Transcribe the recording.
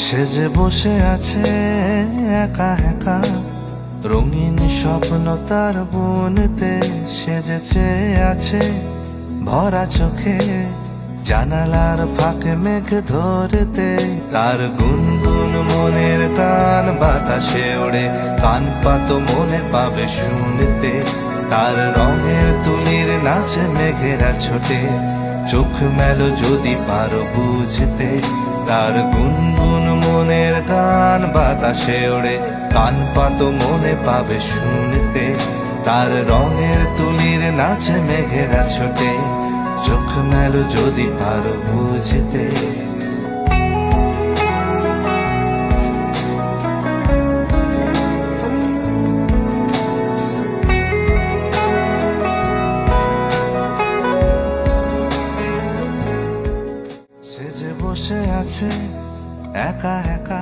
সে যে বসে আছে একা একা, রঙিন স্বপ্ন তার বুনতে সেজেছে আছে ভরা চোখে, জানালার ফাঁকে মেঘ ধরতে তার গুনগুন মনের গান বাতাসে ওড়ে, কান পাতো মনে পাবে শুনতে তার রঙের তুলির নাচে মেঘেরা ছোটে, চোখ মেলো যদি পারো বুঝতে তার গুনগুন মনের গান বাতাসে ওড়ে, কান পাতো মনে পাবে শুনতে তার রঙের তুলির নাচে মেঘেরা ছোটে, চোখ মেলো যদি পারো বুঝতে। সে যে বসে আছে একা একা,